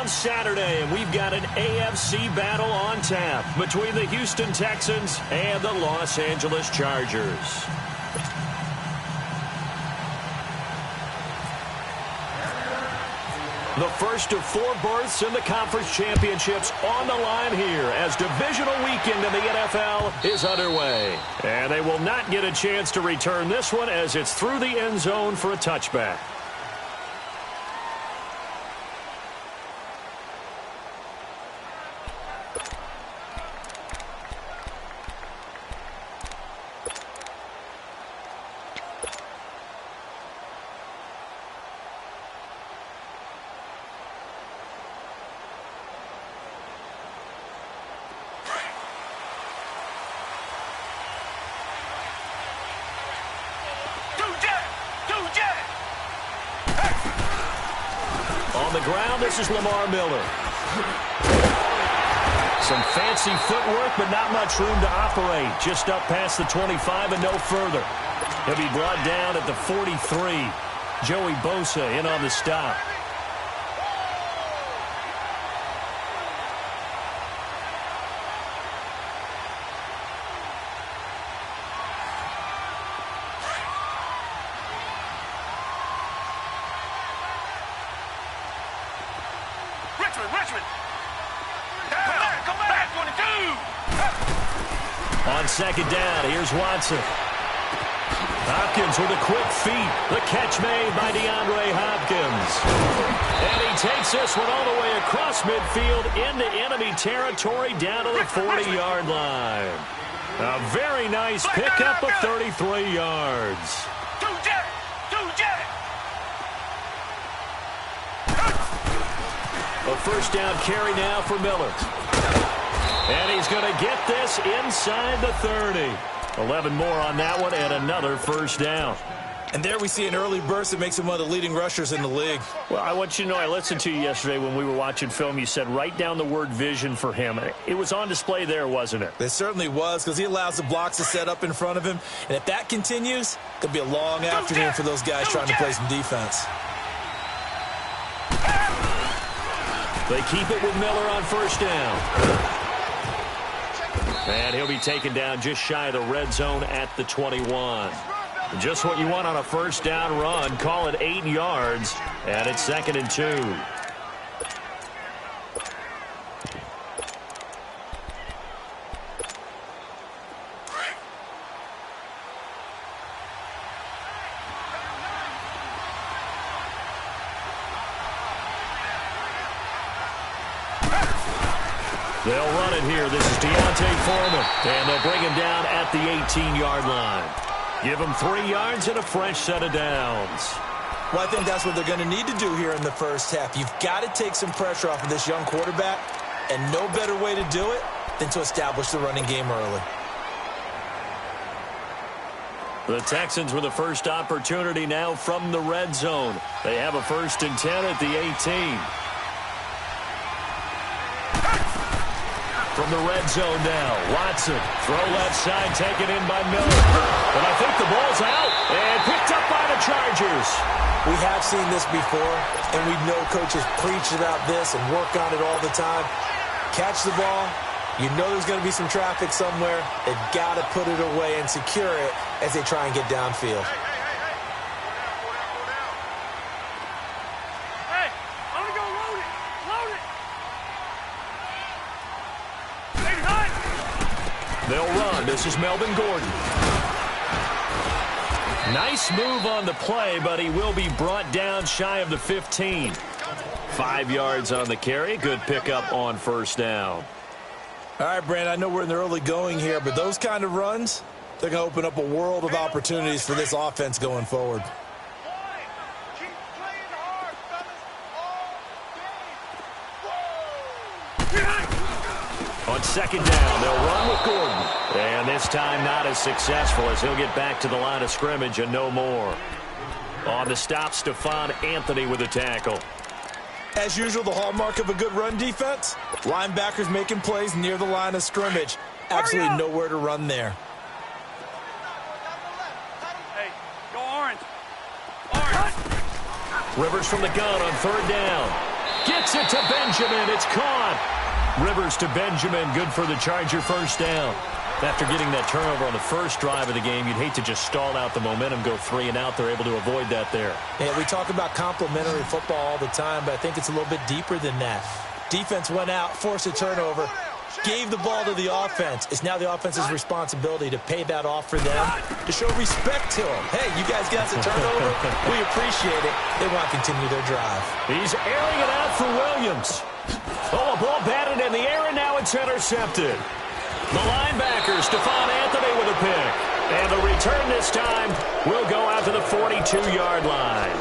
on Saturday, and we've got an AFC battle on tap between the Houston Texans and the Los Angeles Chargers. The first of 4 berths in the conference championships on the line here as divisional weekend in the NFL is underway. And they will not get a chance to return this one as it's through the end zone for a touchback. On the ground, this is Lamar Miller. Some fancy footwork, but not much room to operate. Just up past the 25 and no further. He'll be brought down at the 43. Joey Bosa in on the stop. On second down, here's Watson. Hopkins with a quick feet. The catch made by DeAndre Hopkins. And he takes this one all the way across midfield into enemy territory down to the 40-yard line. A very nice pickup of 33 yards. A first down carry now for Miller. And he's going to get this inside the 30. 11 more on that one and another first down. And there we see an early burst that makes him one of the leading rushers in the league. Well, I want you to know, I listened to you yesterday when we were watching film. You said write down the word vision for him. It was on display there, wasn't it? It certainly was, because he allows the blocks to set up in front of him. And if that continues, it could be a long afternoon for those guys trying to play some defense. They keep it with Miller on first down. And he'll be taken down just shy of the red zone at the 21. Just what you want on a first down run. Call it 8 yards. And it's 2nd and 2. They'll run it here. This is Deontay Foreman. And they'll bring him down at the 18-yard line. Give him 3 yards and a fresh set of downs. Well, I think that's what they're going to need to do here in the first half. You've got to take some pressure off of this young quarterback, and no better way to do it than to establish the running game early. The Texans with the first opportunity now from the red zone. They have a 1st and 10 at the 18. From the red zone now, Watson, throw left side, taken in by Miller. And I think the ball's out and picked up by the Chargers. We have seen this before, and we know coaches preach about this and work on it all the time. Catch the ball. You know there's going to be some traffic somewhere. They've got to put it away and secure it as they try and get downfield. They'll run. This is Melvin Gordon. Nice move on the play, but he will be brought down shy of the 15. 5 yards on the carry. Good pickup on first down. All right, Brand, I know we're in the early going here, but those kind of runs, they're going to open up a world of opportunities for this offense going forward. On second down, they'll run with Gordon. And this time not as successful as he'll get back to the line of scrimmage and no more. On the stop, Stephon Anthony with a tackle. As usual, the hallmark of a good run defense, linebackers making plays near the line of scrimmage. Absolutely nowhere to run there. Hey, go orange. Rivers from the gun on third down. Gets it to Benjamin. It's caught. Rivers to Benjamin. Good for the Charger first down. After getting that turnover on the first drive of the game, you'd hate to just stall out the momentum, go 3 and out. They're able to avoid that there. Yeah, we talk about complementary football all the time, but I think it's a little bit deeper than that. Defense went out, forced a turnover, gave the ball to the offense. It's now the offense's responsibility to pay that off for them, to show respect to them. Hey, you guys got the turnover. We appreciate it. They want to continue their drive. He's airing it out for Williams. Oh, a ball batted in the air, and now it's intercepted. The linebacker, Stephon Anthony, with a pick. And the return this time will go out to the 42-yard line.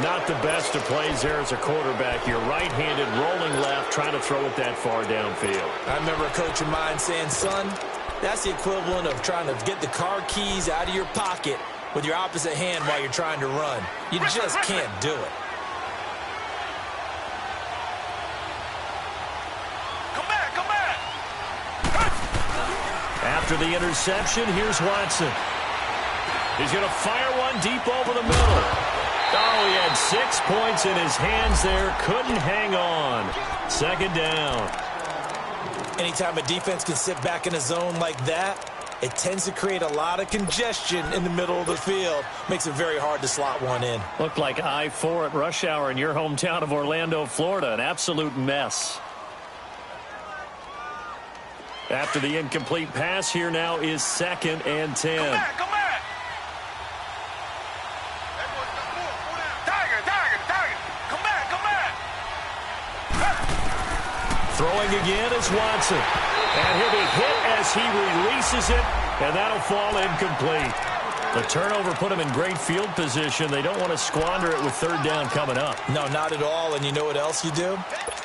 Not the best of plays there as a quarterback. You're right-handed, rolling left, trying to throw it that far downfield. I remember a coach of mine saying, son, that's the equivalent of trying to get the car keys out of your pocket with your opposite hand while you're trying to run. You just can't do it. After the interception, here's Watson. He's going to fire one deep over the middle. Oh, he had 6 points in his hands there. Couldn't hang on. Second down. Anytime a defense can sit back in a zone like that, it tends to create a lot of congestion in the middle of the field. Makes it very hard to slot one in. Looked like I-4 at rush hour in your hometown of Orlando, Florida. An absolute mess. After the incomplete pass, here now is 2nd and 10. Come back. Throwing again is Watson. And he'll be hit as he releases it, and that'll fall incomplete. The turnover put him in great field position. They don't want to squander it with 3rd down coming up. No, not at all. And you know what else you do?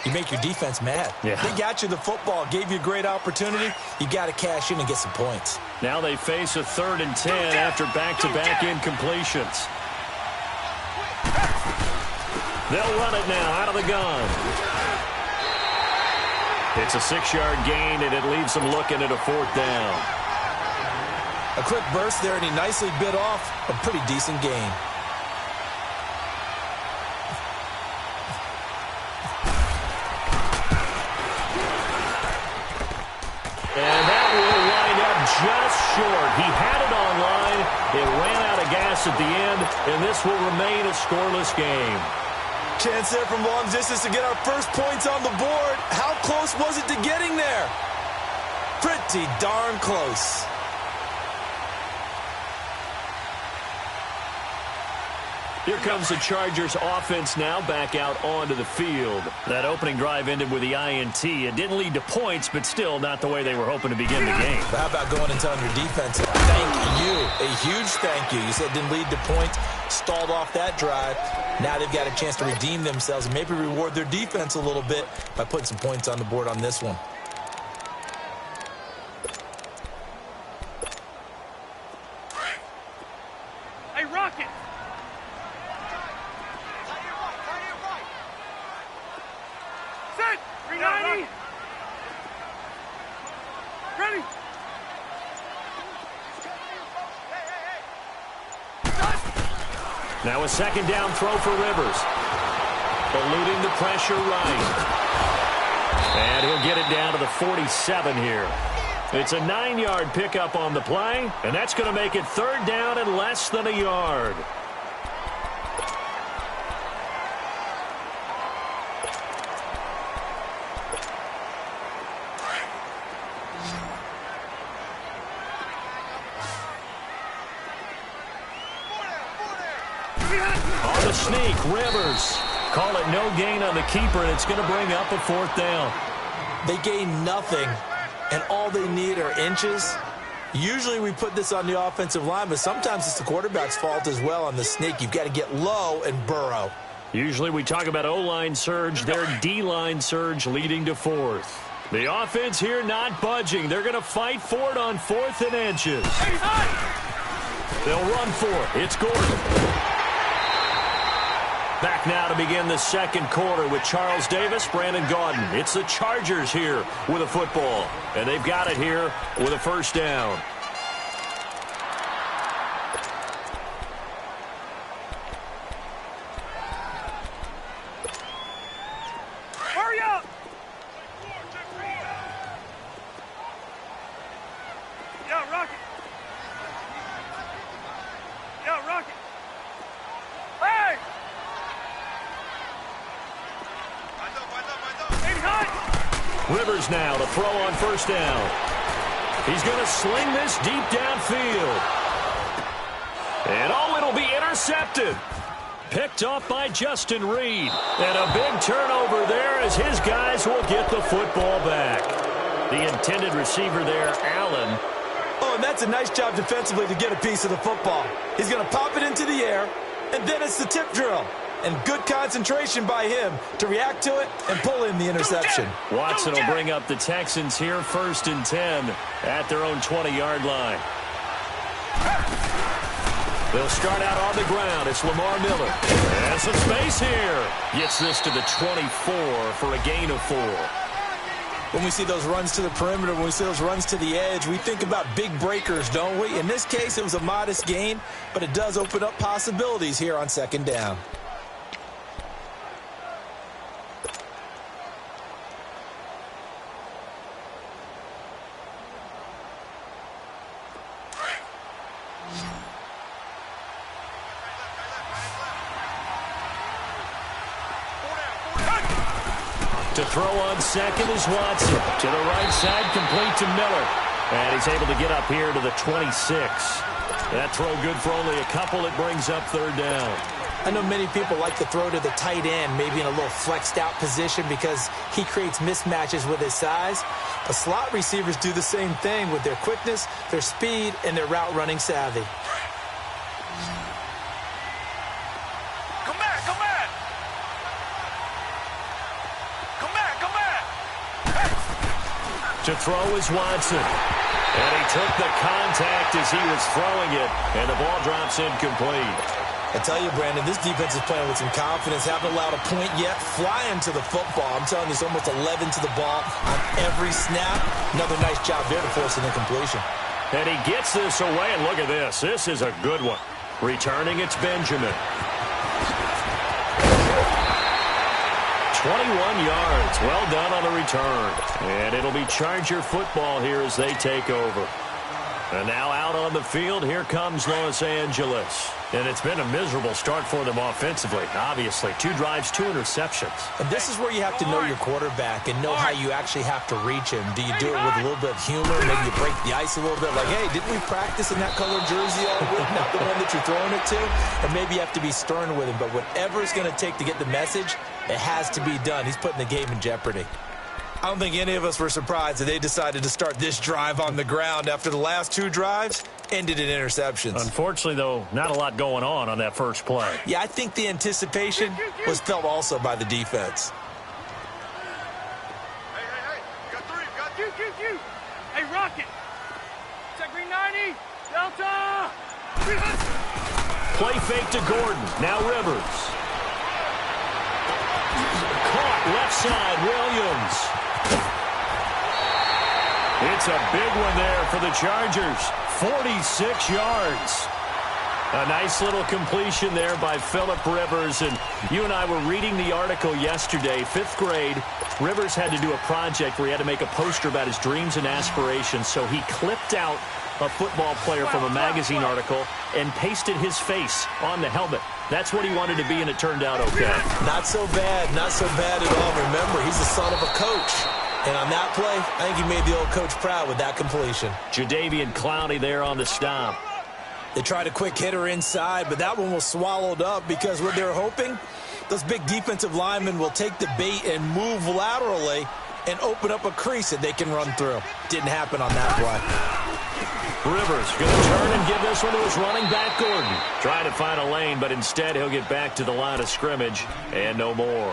You make your defense mad. Yeah. They got you the football, gave you a great opportunity. You got to cash in and get some points. Now they face a 3rd and 10 after back-to-back incompletions. They'll run it now out of the gun. It's a 6-yard gain, and it leaves them looking at a 4th down. A quick burst there, and he nicely bit off a pretty decent gain. And that will wind up just short. He had it on line. It ran out of gas at the end, and this will remain a scoreless game. Chance there from long distance to get our first points on the board. How close was it to getting there? Pretty darn close. Here comes the Chargers offense now back out onto the field. That opening drive ended with the INT. It didn't lead to points, but still not the way they were hoping to begin the game. But how about going and telling your defense, thank you, a huge thank you. You said it didn't lead to points, stalled off that drive. Now they've got a chance to redeem themselves and maybe reward their defense a little bit by putting some points on the board on this one. Hey, Rocket! Set! 390! Ready! Now a 2nd down throw for Rivers. Eluding the pressure right. And he'll get it down to the 47 here. It's a 9-yard pickup on the play, and that's going to make it 3rd down and less than a yard. On the sneak, Rivers. Call it no gain on the keeper, and it's going to bring up a 4th down. They gain nothing, and all they need are inches. Usually we put this on the offensive line, but sometimes it's the quarterback's fault as well on the sneak. You've got to get low and burrow. Usually we talk about O-line surge, their D-line surge leading to 4th. The offense here not budging. They're going to fight for it on 4th and inches. They'll run for it. It's Gordon. Back now to begin the 2nd quarter with Charles Davis, Brandon Gaudin. It's the Chargers here with a football, and they've got it here with a 1st down. Rivers now to throw on first down. He's going to sling this deep downfield. And it'll be intercepted. Picked off by Justin Reed. And a big turnover there as his guys will get the football back. The intended receiver there, Allen. Oh, and that's a nice job defensively to get a piece of the football. He's going to pop it into the air, and then it's the tip drill. And good concentration by him to react to it and pull in the interception. Watson will bring up the Texans here 1st and 10 at their own 20-yard line. They'll start out on the ground. It's Lamar Miller. And some space here. Gets this to the 24 for a gain of 4. When we see those runs to the perimeter, when we see those runs to the edge, we think about big breakers, don't we? In this case, it was a modest gain, but it does open up possibilities here on 2nd down. To throw on second is Watson. To the right side, complete to Miller. And he's able to get up here to the 26. That throw good for only a couple. It brings up 3rd down. I know many people like to throw to the tight end, maybe in a little flexed out position because he creates mismatches with his size. The slot receivers do the same thing with their quickness, their speed, and their route running savvy. To throw is Watson. And he took the contact as he was throwing it, and the ball drops incomplete. I tell you, Brandon, this defense is playing with some confidence. Haven't allowed a point yet. Flying to the football. I'm telling you, it's almost 11 to the ball on every snap. Another nice job there to force an incompletion. And he gets this away, and look at this. This is a good one. Returning, it's Benjamin. 21 yards. Well done on the return. And it'll be Charger football here as they take over. And now out on the field, here comes Los Angeles. And it's been a miserable start for them offensively, obviously. 2 drives, 2 interceptions. And this is where you have to know your quarterback and know how you actually have to reach him. Do you do it with a little bit of humor? Maybe you break the ice a little bit. Like, hey, didn't we practice in that colored jersey all week? Not the one that you're throwing it to. And maybe you have to be stern with him. But whatever it's going to take to get the message, it has to be done. He's putting the game in jeopardy. I don't think any of us were surprised that they decided to start this drive on the ground after the last 2 drives ended in interceptions. Unfortunately, though, not a lot going on that first play. Yeah, I think the anticipation was felt also by the defense. Hey, got 3, got you. Hey, Rocket. Check green 90, Delta. Play fake to Gordon. Now Rivers. Caught left side, Williams. It's a big one there for the Chargers. 46 yards. A nice little completion there by Phillip Rivers. And you and I were reading the article yesterday, 5th grade. Rivers had to do a project where he had to make a poster about his dreams and aspirations. So he clipped out a football player from a magazine article and pasted his face on the helmet. That's what he wanted to be, and it turned out okay. Not so bad at all. Remember, he's the son of a coach. And on that play, I think he made the old coach proud with that completion. Jadeveon Clowney there on the stop. They tried a quick hitter inside, but that one was swallowed up because what they're hoping, those big defensive linemen will take the bait and move laterally and open up a crease that they can run through. Didn't happen on that play. Rivers going to turn and give this one to his running back, Gordon. Trying to find a lane, but instead he'll get back to the line of scrimmage and no more.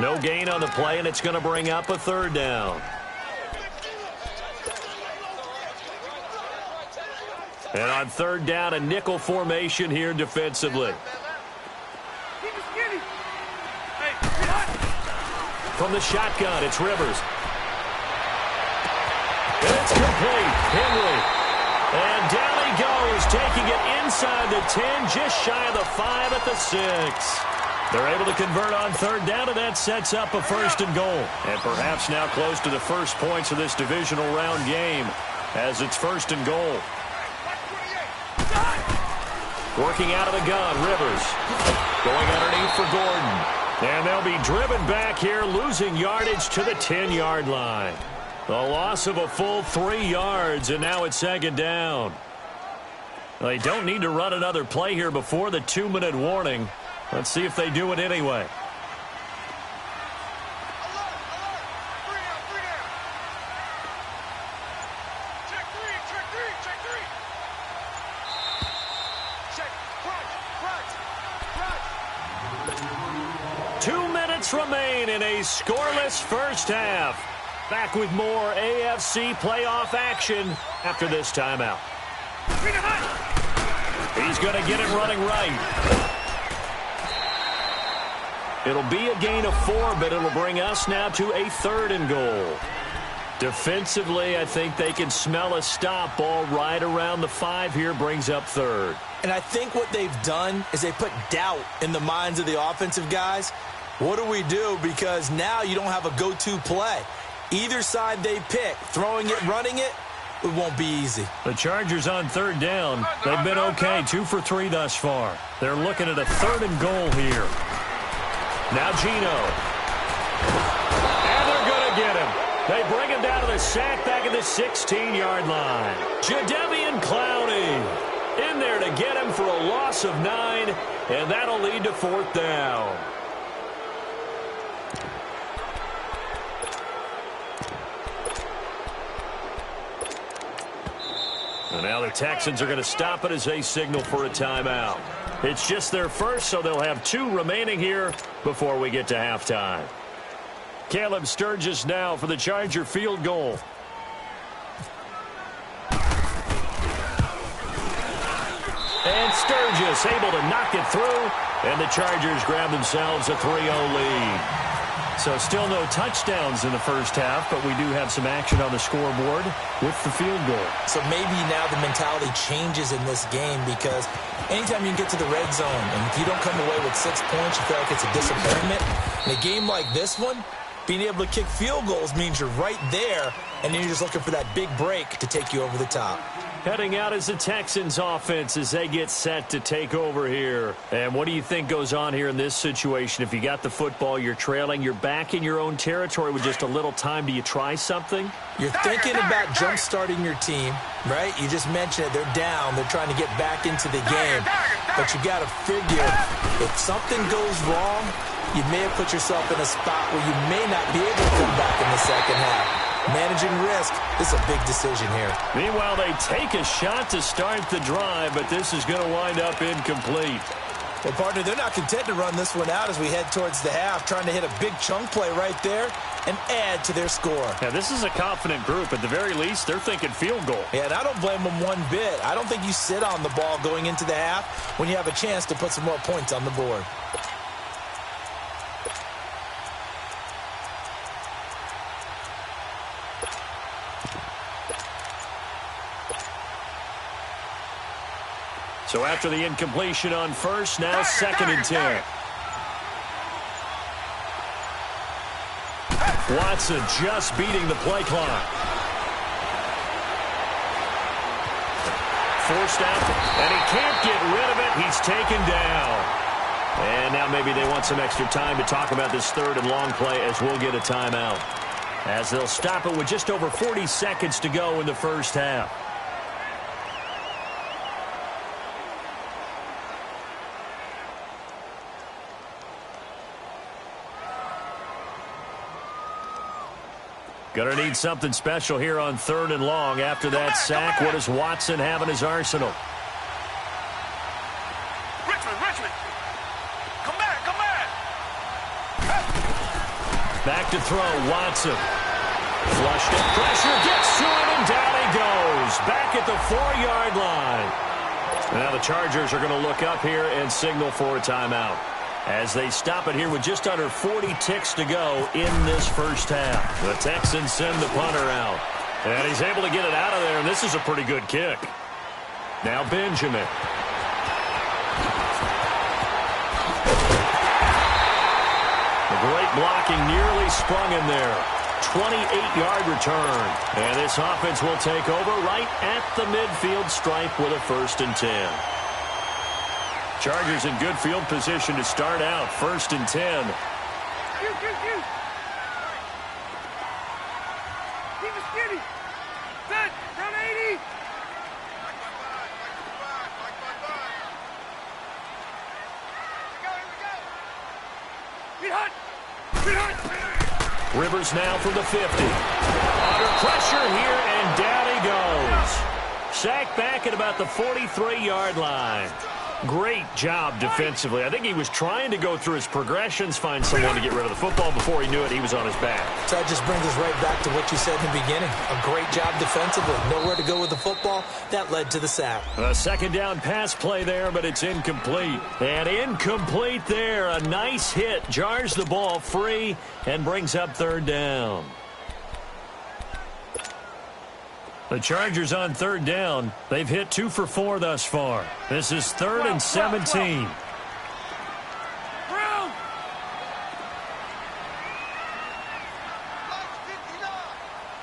No gain on the play, and it's going to bring up a 3rd down. And on 3rd down, a nickel formation here defensively. Keep it skinny. Hey, From the shotgun, it's Rivers. And it's complete. Henry. And down he goes, taking it inside the 10, just shy of the 5 at the 6. They're able to convert on 3rd down, and that sets up a 1st and goal. And perhaps now close to the first points of this divisional round game as it's 1st and goal. Working out of the gun, Rivers. Going underneath for Gordon. And they'll be driven back here, losing yardage to the 10-yard line. A loss of a full 3 yards, and now it's second down. They don't need to run another play here before the 2-minute warning. Let's see if they do it anyway. Check three. Check, front. 2 minutes remain in a scoreless first half. Back with more AFC playoff action after this timeout. He's going to get it running right. It'll be a gain of 4, but it'll bring us now to a 3rd and goal. Defensively, I think they can smell a stop. Ball right around the 5 here, brings up 3rd. And I think what they've done is they put doubt in the minds of the offensive guys. What do we do? Because now you don't have a go-to play. Either side they pick, throwing it, running it, it won't be easy. The Chargers on 3rd down. They've been okay, 2 for 3 thus far. They're looking at a 3rd and goal here. Now Gino. And they're going to get him. They bring him down to the sack back at the 16-yard line. Jadeveon Clowney in there to get him for a loss of 9, and that'll lead to 4th down. And now the Texans are going to stop it as they signal for a timeout. It's just their first, so they'll have 2 remaining here before we get to halftime. Caleb Sturgis now for the Charger field goal. And Sturgis able to knock it through, and the Chargers grab themselves a 3-0 lead. So still no touchdowns in the first half, but we do have some action on the scoreboard with the field goal. So maybe now the mentality changes in this game, because anytime you can get to the red zone and if you don't come away with 6 points, you feel like it's a disappointment. In a game like this one, being able to kick field goals means you're right there, and then you're just looking for that big break to take you over the top. Heading out is the Texans offense as they get set to take over here. And what do you think goes on here in this situation? If you got the football, you're trailing, you're back in your own territory with just a little time. Do you try something? You're thinking about jump-starting your team, right? You just mentioned it. They're down. They're trying to get back into the game. But you got to figure, if something goes wrong, you may have put yourself in a spot where you may not be able to come back in the second half. Managing risk, this is a big decision here. Meanwhile, they take a shot to start the drive, but this is going to wind up incomplete. Well, partner, they're not content to run this one out as we head towards the half, trying to hit a big chunk play right there and add to their score. Yeah, this is a confident group. At the very least, they're thinking field goal. Yeah, and I don't blame them one bit. I don't think you sit on the ball going into the half when you have a chance to put some more points on the board. So after the incompletion on first, now 2nd and 10. Watson just beating the play clock. Forced out, and he can't get rid of it. He's taken down. And now maybe they want some extra time to talk about this 3rd and long play as we'll get a timeout. As they'll stop it with just over 40 seconds to go in the first half. Going to need something special here on 3rd and long. After that sack, what does Watson have in his arsenal? Richmond. Come back. Back to throw, Watson. Flushed it, pressure, gets to him, and down he goes. Back at the 4-yard line. Now the Chargers are going to look up here and signal for a timeout as they stop it here with just under 40 ticks to go in this first half. The Texans send the punter out. And he's able to get it out of there, and this is a pretty good kick. Now Benjamin. The great blocking nearly sprung him there. 28-yard return. And this offense will take over right at the midfield stripe with a 1st and 10. Chargers in good field position to start out. 1st and 10 Keep it skinny. Set. Run 80. Get hot. Get hot. Rivers now from the 50. Under pressure here, and down he goes. Sacked back at about the 43-yard line. Great job defensively. I think he was trying to go through his progressions, find someone to get rid of the football. Before he knew it, he was on his back. So that just brings us right back to what you said in the beginning. A great job defensively. Nowhere to go with the football. That led to the sack. A second down pass play there, but it's incomplete. And incomplete there. A nice hit. Jars the ball free and brings up third down. The Chargers on third down. They've hit 2 for 4 thus far. This is 3rd and 17. Brown.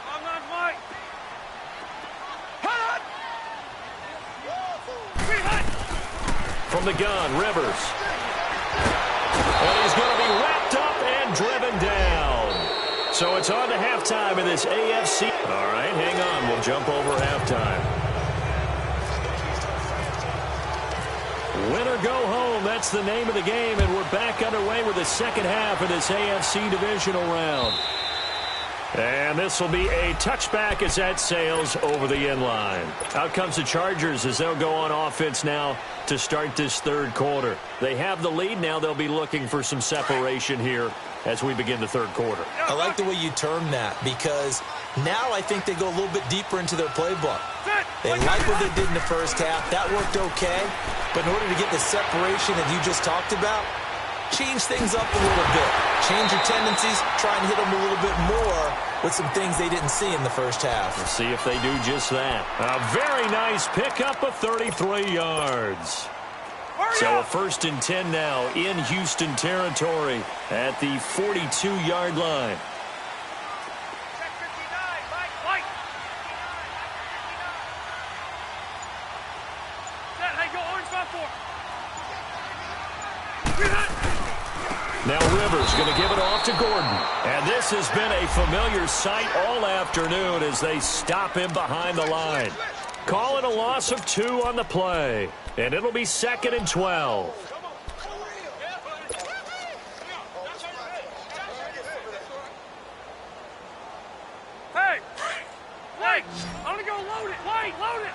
I'm not white. Hot. From the gun, Rivers. And he's going to be wrapped up and driven down. So it's on to halftime in this AFC. All right, hang on. We'll jump over halftime. Win or go home, that's the name of the game, and we're back underway with the second half of this AFC divisional round. And this will be a touchback as that sails over the end line. Out comes the Chargers as they'll go on offense now to start this third quarter. They have the lead. Now they'll be looking for some separation here as we begin the third quarter. I like the way you term that, because now I think they go a little bit deeper into their playbook. They like what they did in the first half. That worked okay. But in order to get the separation that you just talked about, change things up a little bit. Change your tendencies. Try and hit them a little bit more with some things they didn't see in the first half. We'll see if they do just that. A very nice pickup of 33 yards. So a 1st and 10 now in Houston territory at the 42-yard line. Now Rivers going to give it off to Gordon. And this has been a familiar sight all afternoon as they stop him behind the line. Call it a loss of 2 on the play. And it'll be 2nd and 12. Hey! Wait! I'm going to go load it! Wait! Load it!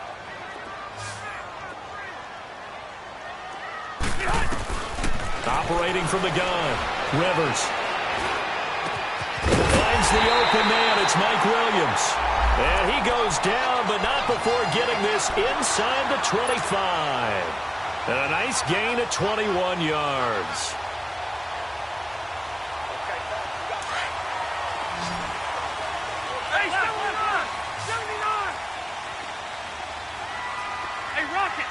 Operating from the gun, Rivers. Finds the open man, it's Mike Williams. And he goes down, but not before getting this inside the 25. And a nice gain of 21 yards. Hey, 79! 79! Hey, Rocket!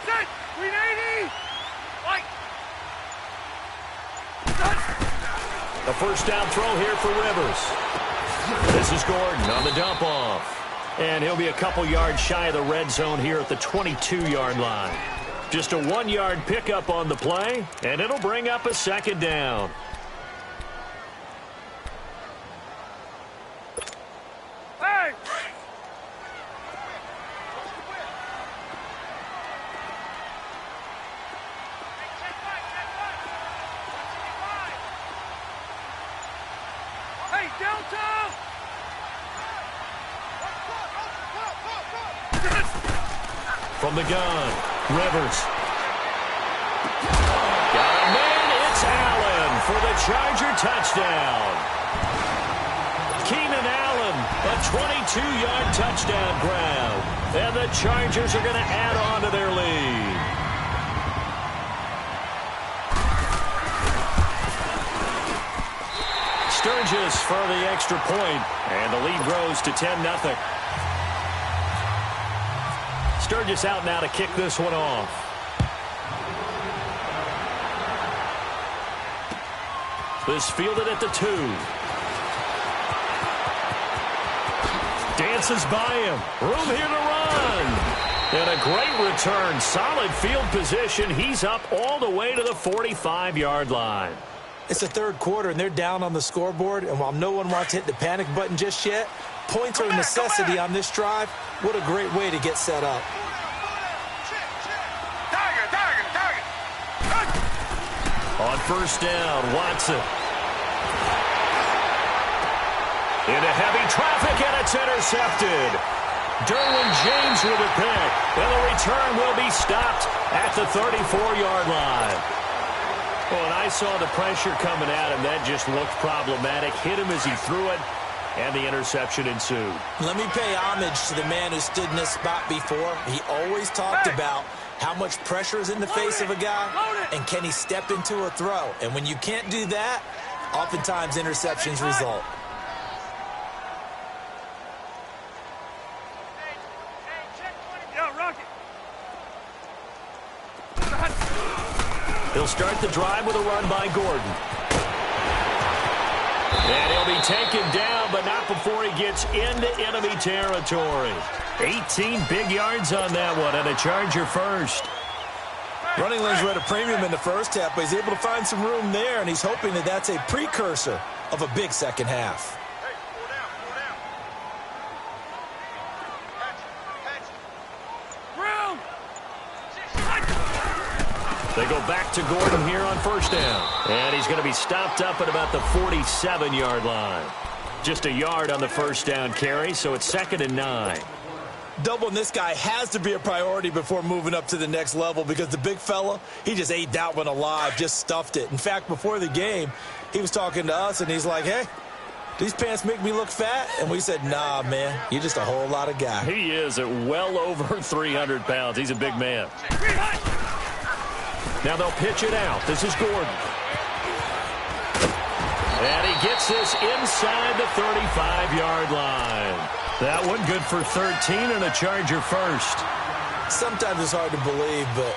Set! Green 80! Like! A first down throw here for Rivers. This is Gordon on the dump off. And he'll be a couple yards shy of the red zone here at the 22-yard line. Just a 1-yard pickup on the play, and it'll bring up a 2nd down. Hey! Hey, Delta! From the gun, Rivers. Got a man, it's Allen for the Charger touchdown. Keenan Allen, a 22-yard touchdown grab. And the Chargers are going to add on to their lead. Sturgis for the extra point, and the lead grows to 10-0. Sturgis out now to kick this one off. This fielded at the 2. Dances by him. Room here to run. And a great return. Solid field position. He's up all the way to the 45-yard line. It's the third quarter, and they're down on the scoreboard, and while no one wants to hit the panic button just yet, points are a necessity on this drive. What a great way to get set up. On first down, Watson. Into heavy traffic, and it's intercepted. Derwin James with a pick, and the return will be stopped at the 34-yard line. Well, when I saw the pressure coming at him, that just looked problematic. Hit him as he threw it, and the interception ensued. Let me pay homage to the man who stood in this spot before. He always talked about how much pressure is in the face of a guy, and can he step into a throw. And when you can't do that, oftentimes interceptions result. He'll start the drive with a run by Gordon. And he'll be taken down, but not before he gets into enemy territory. 18 big yards on that one, and a Charger first. Running lanes were at a premium in the first half, but he's able to find some room there, and he's hoping that that's a precursor of a big second half. They go back to Gordon here on first down. And he's going to be stopped up at about the 47-yard line. Just a yard on the first down carry, so it's 2nd and 9. Doubling this guy has to be a priority before moving up to the next level, because the big fella, he just ate that one alive, just stuffed it. In fact, before the game, he was talking to us, and he's like, hey, these pants make me look fat? And we said, nah, man, you're just a whole lot of guy. He is at well over 300 pounds. He's a big man. Now they'll pitch it out. This is Gordon. And he gets this inside the 35-yard line. That one good for 13 and a Charger first. Sometimes it's hard to believe, but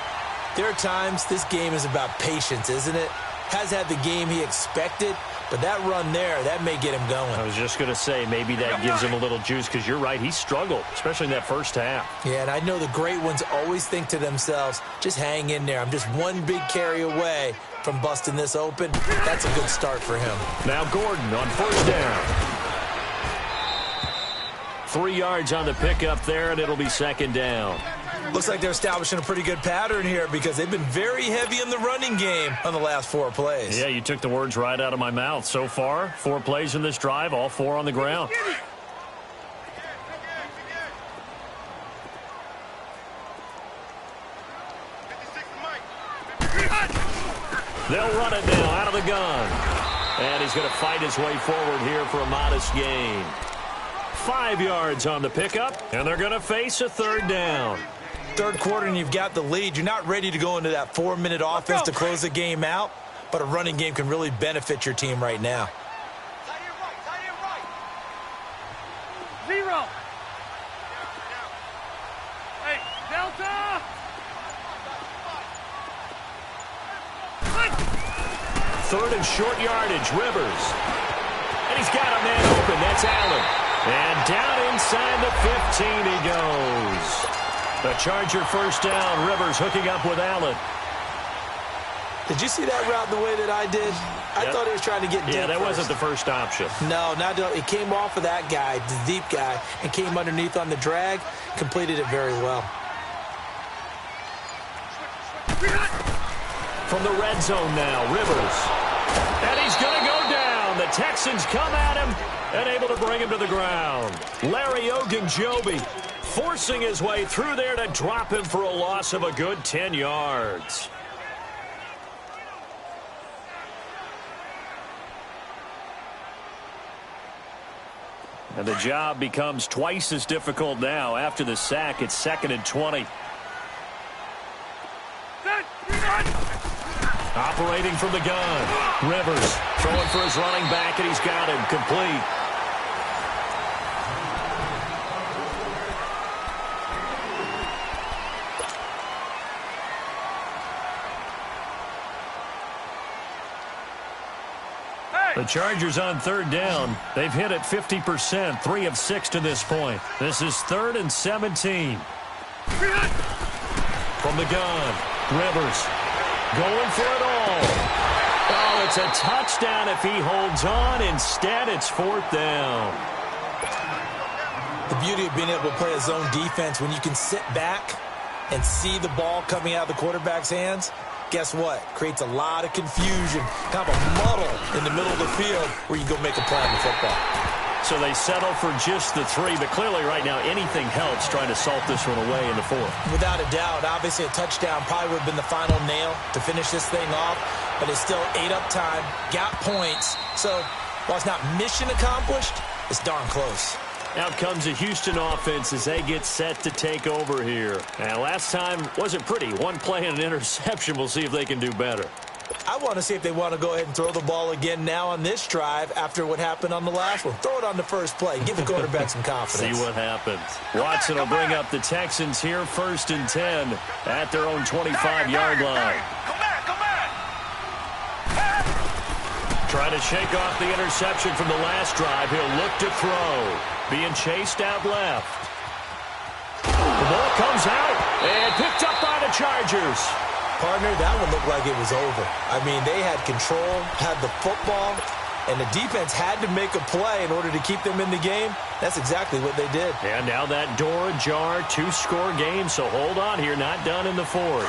there are times this game is about patience, isn't it? Has had the game he expected, but that run there, that may get him going. I was just going to say, maybe that gives him a little juice, because you're right, he struggled, especially in that first half. Yeah, and I know the great ones always think to themselves, just hang in there. I'm just one big carry away from busting this open. That's a good start for him. Now Gordon on first down. 3 yards on the pickup there, and it'll be 2nd down. Looks like they're establishing a pretty good pattern here, because they've been very heavy in the running game on the last 4 plays. Yeah, you took the words right out of my mouth. So far, 4 plays in this drive, all 4 on the ground. They'll run it now out of the gun. And he's going to fight his way forward here for a modest gain. 5 yards on the pickup, and they're going to face a 3rd down. Third quarter, and you've got the lead. You're not ready to go into that 4-minute offense to close the game out, but a running game can really benefit your team right now. Zero. Hey, Delta. 3rd and short yardage, Rivers. And he's got a man open. That's Allen. And down inside the 15 he goes. The Charger first down. Rivers hooking up with Allen. Did you see that route the way that I did? I thought he was trying to get deep. Yeah, that wasn't the first option. No, it came off of that guy, the deep guy, and came underneath on the drag. Completed it very well. From the red zone now, Rivers. And he's going to go down. The Texans come at him and able to bring him to the ground. Larry Ogunjobi forcing his way through there to drop him for a loss of a good 10 yards. And the job becomes twice as difficult now. After the sack, it's 2nd and 20. Operating from the gun. Rivers throwing for his running back, and he's got him complete. The Chargers on 3rd down. They've hit it 50%, 3 of 6 to this point. This is 3rd and 17. From the gun, Rivers going for it all. Oh, It's a touchdown if he holds on. Instead, it's 4th down. The beauty of being able to play a zone defense, when you can sit back and see the ball coming out of the quarterback's hands, guess what? Creates a lot of confusion, kind of a muddle in the middle of the field where you go make a play on the football. So they settle for just the 3, but clearly right now anything helps trying to salt this one away in the 4th. Without a doubt, obviously a touchdown probably would have been the final nail to finish this thing off, but it's still ate up time, got points. So while it's not mission accomplished, it's darn close. Out comes the Houston offense as they get set to take over here. Now, last time wasn't pretty. One play and an interception. We'll see if they can do better. I want to see if they want to go ahead and throw the ball again now on this drive after what happened on the last one. Throw it on the first play. Give the quarterback some confidence. See what happens. Watson will bring up the Texans here 1st and 10 at their own 25-yard line. Trying to shake off the interception from the last drive. He'll look to throw. Being chased out left. The ball comes out and picked up by the Chargers. Partner, that one looked like it was over. I mean, they had control, had the football, and the defense had to make a play in order to keep them in the game. That's exactly what they did. And now that door ajar, 2-score game, so hold on here, not done in the 4th.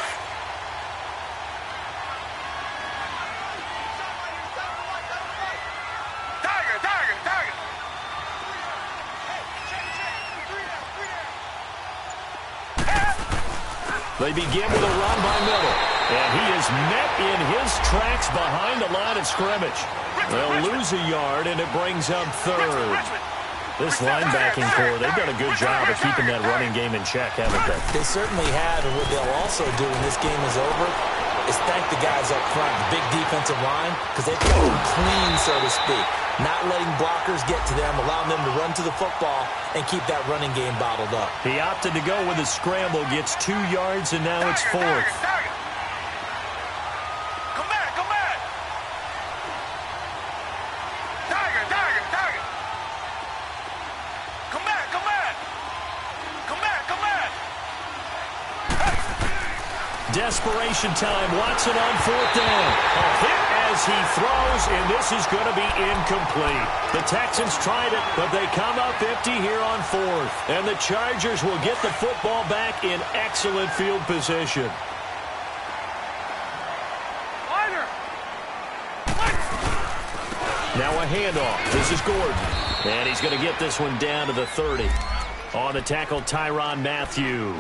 They begin with a run by Middle. And he is met in his tracks behind the line of scrimmage. They'll lose a yard, and it brings up 3rd. This linebacking core, they've done a good job of keeping that running game in check, haven't they? They certainly have, and what they'll also do when this game is over is thank the guys up front, the big defensive line, because they've kept them clean, so to speak. Not letting blockers get to them, allowing them to run to the football and keep that running game bottled up. He opted to go with a scramble, gets 2 yards, and now it's 4th. Desperation time. Watson on 4th down. A hit as he throws, and this is going to be incomplete. The Texans tried it, but they come up empty here on 4th. And the Chargers will get the football back in excellent field position. Now a handoff. This is Gordon. And he's going to get this one down to the 30. On the tackle, Tyrann Mathieu.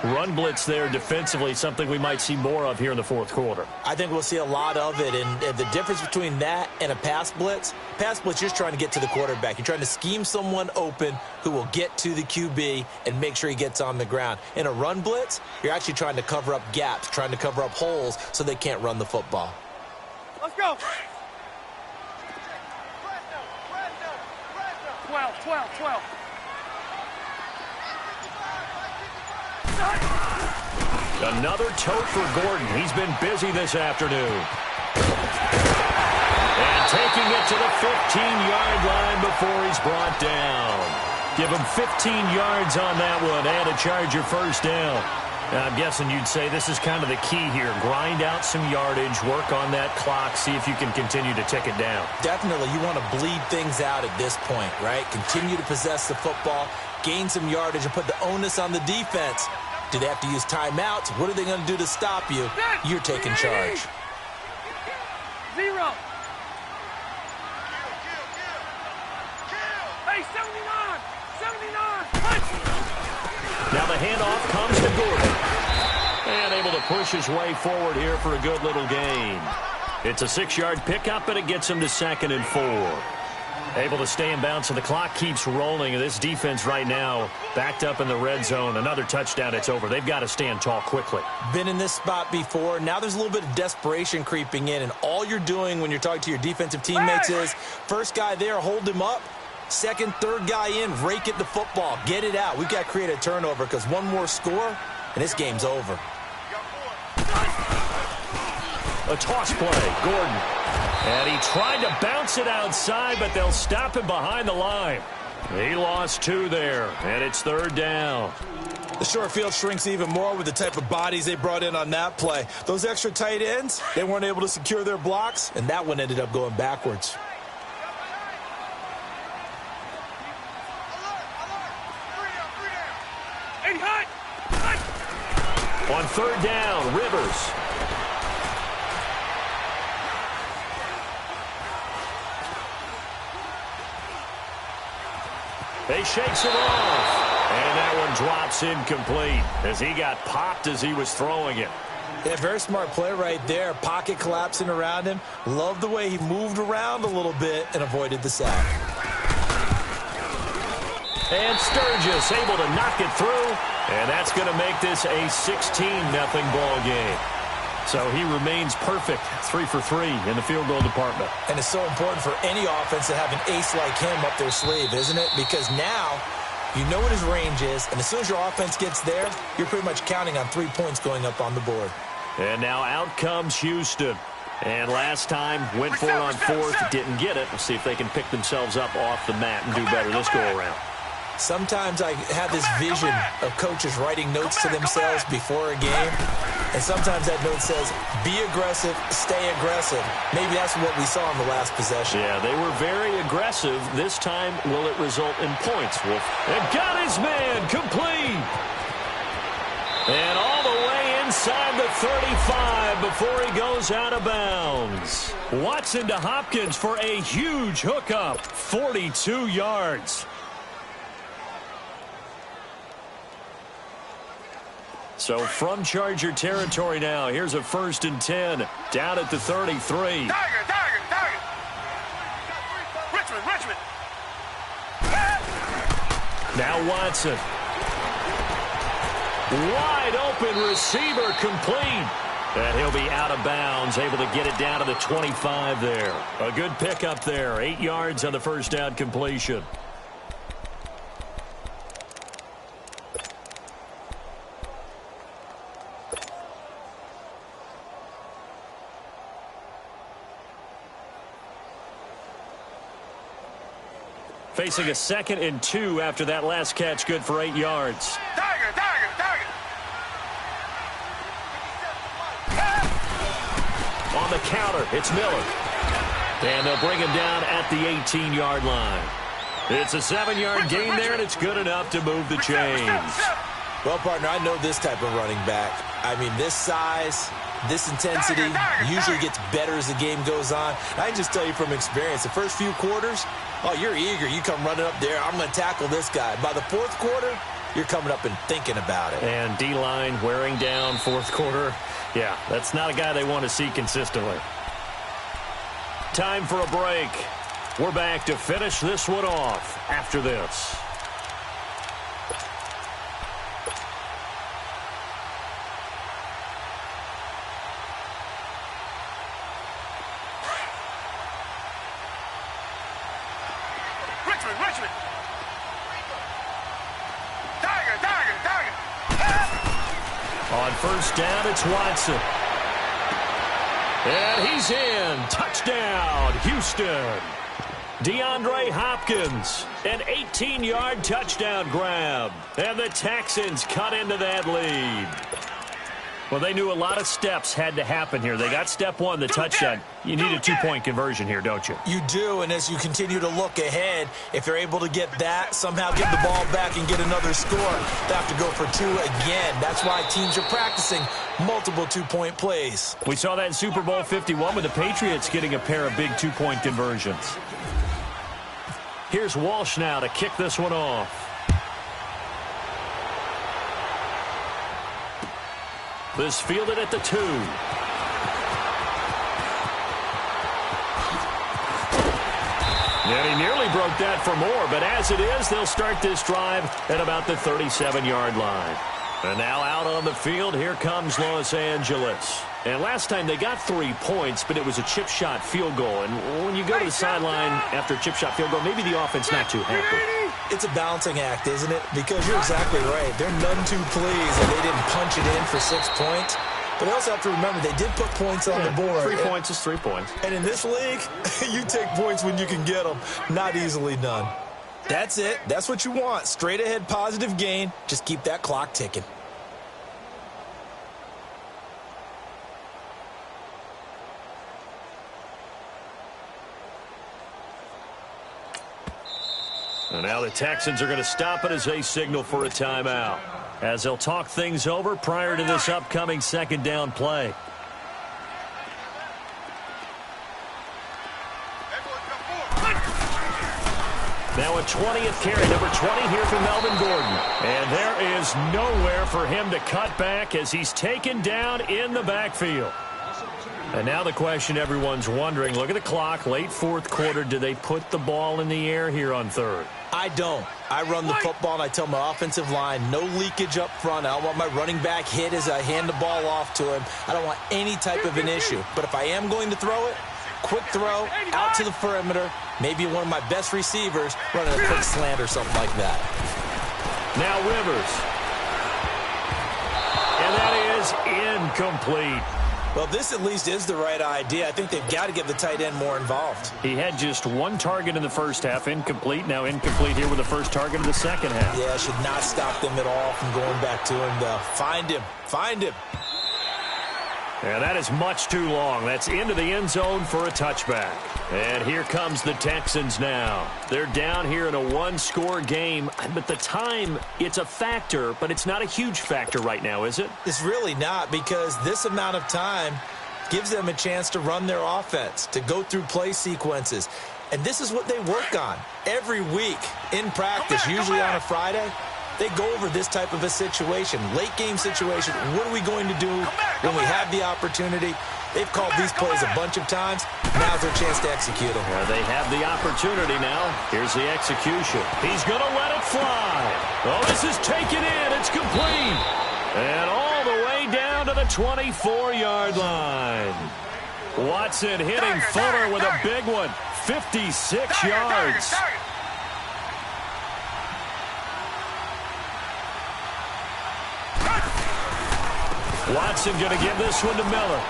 Run blitz there defensively, something we might see more of here in the 4th quarter. I think we'll see a lot of it, and the difference between that and a pass blitz, you're just trying to get to the quarterback. You're trying to scheme someone open who will get to the QB and make sure he gets on the ground. In a run blitz, you're actually trying to cover up gaps, trying to cover up holes so they can't run the football. Let's go. 12. Another tote for Gordon. He's been busy this afternoon. And taking it to the 15-yard line before he's brought down. Give him 15 yards on that one and a Charger first down. Now, I'm guessing you'd say this is kind of the key here. Grind out some yardage, work on that clock, see if you can continue to tick it down. Definitely. You want to bleed things out at this point, right? Continue to possess the football, gain some yardage, and put the onus on the defense. Do they have to use timeouts? What are they going to do to stop you? You're taking charge. 0. Hey, 79! 79! Now the handoff comes to Gordon. And able to push his way forward here for a good little gain. It's a 6-yard pickup, and it gets him to 2nd and 4. Able to stay in bounds, and the clock keeps rolling. And this defense right now backed up in the red zone. Another touchdown, it's over. They've got to stand tall quickly. Been in this spot before. Now there's a little bit of desperation creeping in, and all you're doing when you're talking to your defensive teammates is first guy there, hold him up. Second, third guy in, rake at the football. Get it out. We've got to create a turnover because one more score, and this game's over. A toss play, Gordon. And he tried to bounce it outside, but they'll stop him behind the line. He lost 2 there, and it's 3rd down. The short field shrinks even more with the type of bodies they brought in on that play. Those extra tight ends, they weren't able to secure their blocks, and that one ended up going backwards. On 3rd down, Rivers. He shakes it off. And that one drops incomplete as he got popped as he was throwing it. Yeah, very smart play right there. Pocket collapsing around him. Love the way he moved around a little bit and avoided the sack. And Sturgis able to knock it through. And that's going to make this a 16-0 ball game. So he remains perfect, 3 for 3 in the field goal department. And it's so important for any offense to have an ace like him up their sleeve, isn't it? Because now you know what his range is, and as soon as your offense gets there, you're pretty much counting on 3 points going up on the board. And now out comes Houston. And last time went for it on 4th, didn't get it. We'll see if they can pick themselves up off the mat and do better this go-around. Sometimes I have this vision of coaches writing notes to themselves before a game, and sometimes that note says, be aggressive, stay aggressive. Maybe that's what we saw in the last possession. Yeah, they were very aggressive. This time, will it result in points, Wolf? And got his man complete. And all the way inside the 35 before he goes out of bounds. Watson to Hopkins for a huge hookup, 42 yards. So from Charger territory now, here's a 1st and 10 down at the 33. Tiger. Richmond. Now Watson. Wide open receiver complete. And he'll be out of bounds, able to get it down to the 25 there. A good pickup there, 8 yards on the 1st down completion. Facing a 2nd and 2 after that last catch, good for 8 yards. Tiger. On the counter, it's Miller. And they'll bring him down at the 18-yard line. It's a 7-yard gain there, and it's good enough to move the chains. Well, partner, I know this type of running back. I mean, this size, this intensity usually gets better as the game goes on. I can just tell you from experience, the first few quarters, oh, you're eager. You come running up there, I'm going to tackle this guy. By the 4th quarter, you're coming up and thinking about it. And D-line wearing down 4th quarter. Yeah, that's not a guy they want to see consistently. Time for a break. We're back to finish this one off after this. Richmond. Tiger. On 1st down, it's Watson. And he's in. Touchdown, Houston. DeAndre Hopkins, an 18-yard touchdown grab. And the Texans cut into that lead. Well, they knew a lot of steps had to happen here. They got step 1, the touchdown. You need a 2-point conversion here, don't you? You do, and as you continue to look ahead, if they're able to get that, somehow get the ball back and get another score, they have to go for 2 again. That's why teams are practicing multiple 2-point plays. We saw that in Super Bowl 51 with the Patriots getting a pair of big 2-point conversions. Here's Walsh now to kick this one off. This fielded at the 2. And he nearly broke that for more, but as it is, they'll start this drive at about the 37-yard line. And now out on the field, here comes Los Angeles. And last time they got 3 points, but it was a chip shot field goal. And when you go to the sideline after a chip shot field goal, maybe the offense not too happy. It's a balancing act, isn't it? Because you're exactly right. They're none too pleased that they didn't punch it in for 6 points. But they also have to remember they did put points on the board. 3 points is 3 points. And in this league, you take points when you can get them. Not easily done. That's it. That's what you want. Straight ahead positive gain. Just keep that clock ticking. And now the Texans are going to stop it as they signal for a timeout, as they'll talk things over prior to this upcoming second down play. Now a 20th carry, number 20 here for Melvin Gordon. And there is nowhere for him to cut back as he's taken down in the backfield. And now the question everyone's wondering, look at the clock, late fourth quarter, do they put the ball in the air here on third? I don't. I run the football and I tell my offensive line, no leakage up front. I don't want my running back hit as I hand the ball off to him. I don't want any type of an issue. But if I am going to throw it, quick throw, out to the perimeter, maybe one of my best receivers running a quick slant or something like that. Now Rivers. And that is incomplete. Well, this at least is the right idea. I think they've got to get the tight end more involved. He had just one target in the first half, incomplete. Now incomplete here with the first target of the second half. Yeah, should not stop them at all from going back to him, though. Find him. Find him. And that is much too long. That's into the end zone for a touchback. And here comes the Texans now. They're down here in a one-score game. But the time, it's a factor, but it's not a huge factor right now, is it? It's really not, because this amount of time gives them a chance to run their offense, to go through play sequences. And this is what they work on every week in practice, usually on a Friday. They go over this type of a situation, late-game situation. What are we going to do when we have the opportunity? They've called these plays a bunch of times. Now's their chance to execute them. Well, they have the opportunity now. Here's the execution. He's going to let it fly. Oh, this is taken in. It's complete. And all the way down to the 24-yard line. Watson hitting Fuller with a big one. 56 yards. Watson going to give this one to Miller.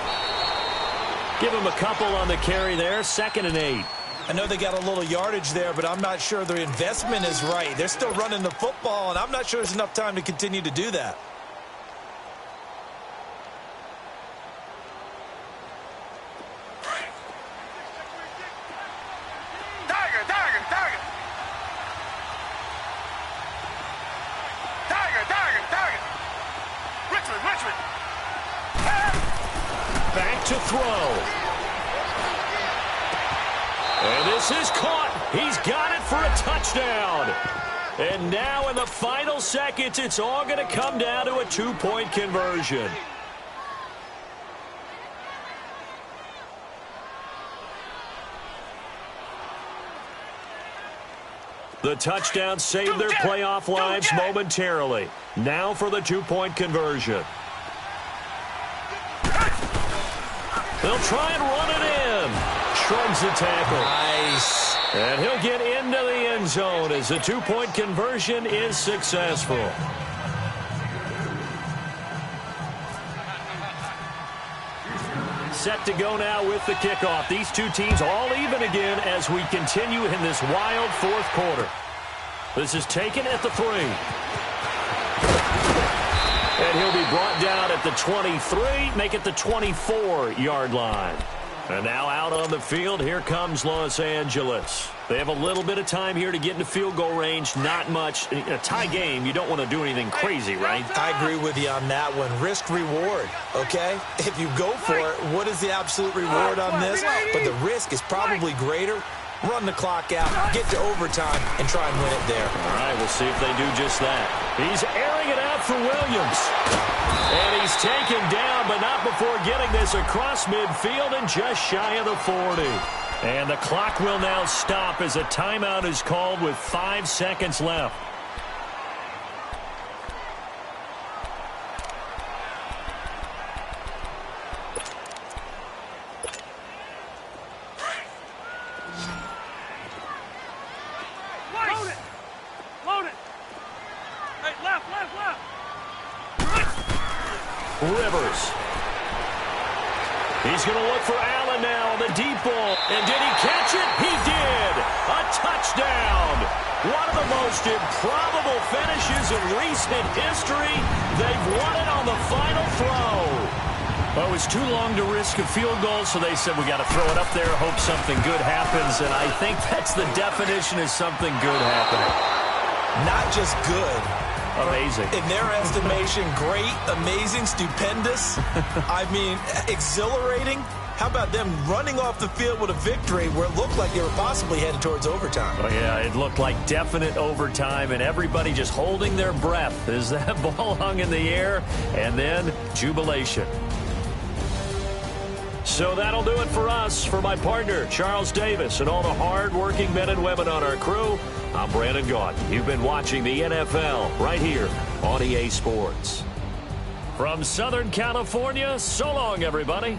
Give him a couple on the carry there. 2nd and 8. I know they got a little yardage there, but I'm not sure their investment is right. They're still running the football, and I'm not sure there's enough time to continue to do that. Back to throw. And this is caught. He's got it for a touchdown. And now in the final seconds, it's all going to come down to a 2-point conversion. The touchdown saved their playoff lives momentarily. Now for the 2-point conversion. They'll try and run it in. Shrugs the tackle. Nice. And he'll get into the end zone as the 2-point conversion is successful. Set to go now with the kickoff. These two teams all even again as we continue in this wild fourth quarter. This is taken at the 3. And he'll be brought down at the 23, make it the 24-yard line. And now out on the field, here comes Los Angeles. They have a little bit of time here to get into field goal range, not much. In a tie game, you don't want to do anything crazy, right? I agree with you on that one. Risk-reward, okay? If you go for it, what is the absolute reward on this? But the risk is probably greater. Run the clock out, get to overtime, and try and win it there. All right, we'll see if they do just that. He's airing it out for Williams. And he's taken down, but not before getting this across midfield and just shy of the 40. And the clock will now stop as a timeout is called with 5 seconds left. Rivers. He's going to look for Allen now on the deep ball. And did he catch it? He did. A touchdown. What the most improbable finishes in recent history. They've won it on the final throw. Well, it was too long to risk a field goal, so they said we got to throw it up there, hope something good happens, and I think that's the definition of something good happening. Not just good. Amazing. In their estimation, great, amazing, stupendous. I mean, exhilarating. How about them running off the field with a victory where it looked like they were possibly headed towards overtime? Oh, yeah, it looked like definite overtime, and everybody just holding their breath as that ball hung in the air, and then jubilation. So that'll do it for us. For my partner, Charles Davis, and all the hard-working men and women on our crew, I'm Brandon Gaudin. You've been watching the NFL right here on EA Sports. From Southern California, so long, everybody.